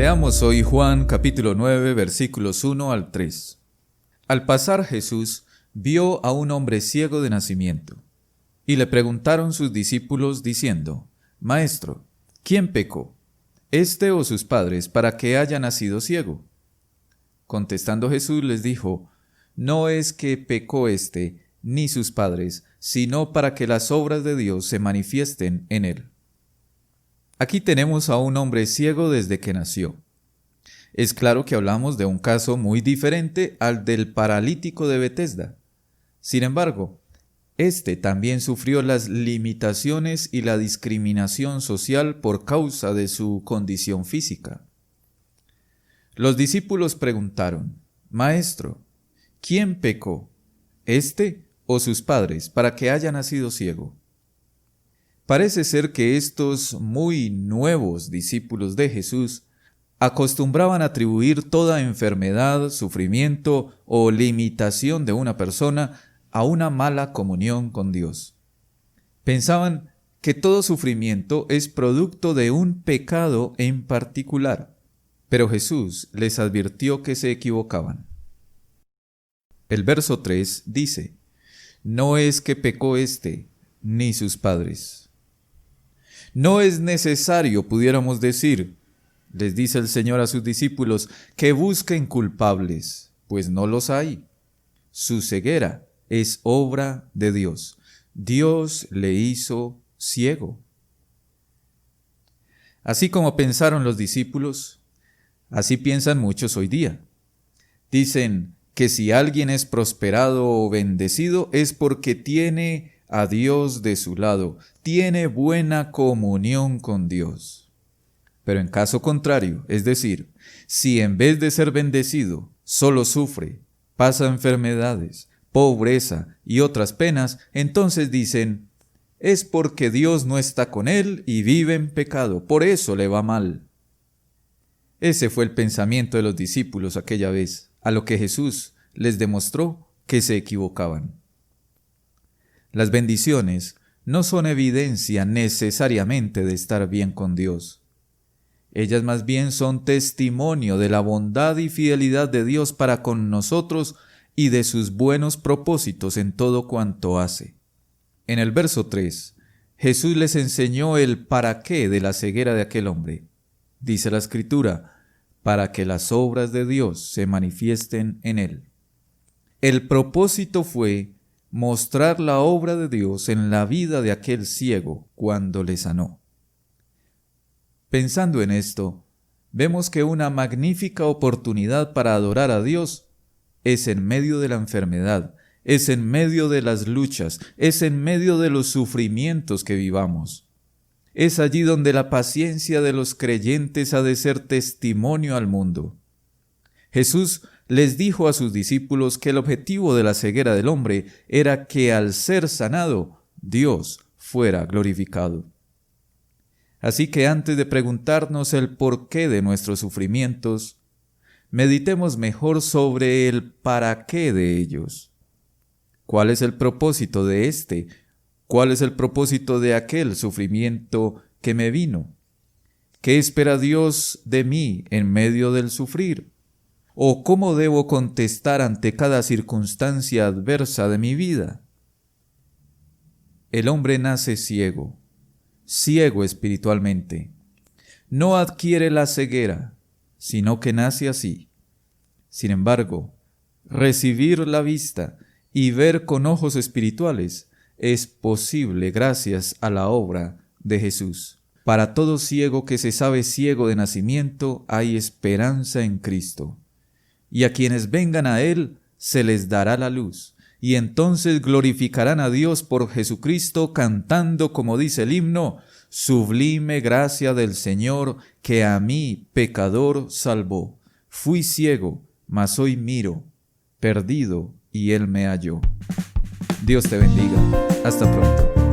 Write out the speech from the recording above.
Leamos hoy Juan capítulo 9 versículos 1 al 3. Al pasar Jesús vio a un hombre ciego de nacimiento, y le preguntaron sus discípulos diciendo: Maestro, ¿quién pecó, éste o sus padres, para que haya nacido ciego? Contestando Jesús les dijo: No es que pecó éste ni sus padres, sino para que las obras de Dios se manifiesten en él. Aquí tenemos a un hombre ciego desde que nació. Es claro que hablamos de un caso muy diferente al del paralítico de Betesda. Sin embargo, este también sufrió las limitaciones y la discriminación social por causa de su condición física. Los discípulos preguntaron: Maestro, ¿quién pecó, éste o sus padres, para que haya nacido ciego? Parece ser que estos muy nuevos discípulos de Jesús acostumbraban a atribuir toda enfermedad, sufrimiento o limitación de una persona a una mala comunión con Dios. Pensaban que todo sufrimiento es producto de un pecado en particular, pero Jesús les advirtió que se equivocaban. El verso 3 dice: No es que pecó éste ni sus padres. No es necesario, pudiéramos decir, les dice el Señor a sus discípulos, que busquen culpables, pues no los hay. Su ceguera es obra de Dios. Dios le hizo ciego. Así como pensaron los discípulos, así piensan muchos hoy día. Dicen que si alguien es prosperado o bendecido es porque tiene a Dios de su lado, tiene buena comunión con Dios. Pero en caso contrario, es decir, si en vez de ser bendecido, solo sufre, pasa enfermedades, pobreza y otras penas, entonces dicen: es porque Dios no está con él y vive en pecado, por eso le va mal. Ese fue el pensamiento de los discípulos aquella vez, a lo que Jesús les demostró que se equivocaban. Las bendiciones no son evidencia necesariamente de estar bien con Dios. Ellas más bien son testimonio de la bondad y fidelidad de Dios para con nosotros y de sus buenos propósitos en todo cuanto hace. En el verso 3, Jesús les enseñó el para qué de la ceguera de aquel hombre. Dice la Escritura: para que las obras de Dios se manifiesten en él. El propósito fue mostrar la obra de Dios en la vida de aquel ciego cuando le sanó. Pensando en esto, vemos que una magnífica oportunidad para adorar a Dios es en medio de la enfermedad, es en medio de las luchas, es en medio de los sufrimientos que vivamos. Es allí donde la paciencia de los creyentes ha de ser testimonio al mundo. Jesús les dijo a sus discípulos que el objetivo de la ceguera del hombre era que al ser sanado, Dios fuera glorificado. Así que antes de preguntarnos el porqué de nuestros sufrimientos, meditemos mejor sobre el para qué de ellos. ¿Cuál es el propósito de este? ¿Cuál es el propósito de aquel sufrimiento que me vino? ¿Qué espera Dios de mí en medio del sufrir? ¿O cómo debo contestar ante cada circunstancia adversa de mi vida? El hombre nace ciego, ciego espiritualmente. No adquiere la ceguera, sino que nace así. Sin embargo, recibir la vista y ver con ojos espirituales es posible gracias a la obra de Jesús. Para todo ciego que se sabe ciego de nacimiento, hay esperanza en Cristo. Y a quienes vengan a Él se les dará la luz, y entonces glorificarán a Dios por Jesucristo cantando, como dice el himno: sublime gracia del Señor que a mí, pecador, salvó. Fui ciego, mas hoy miro, perdido, y Él me halló. Dios te bendiga. Hasta pronto.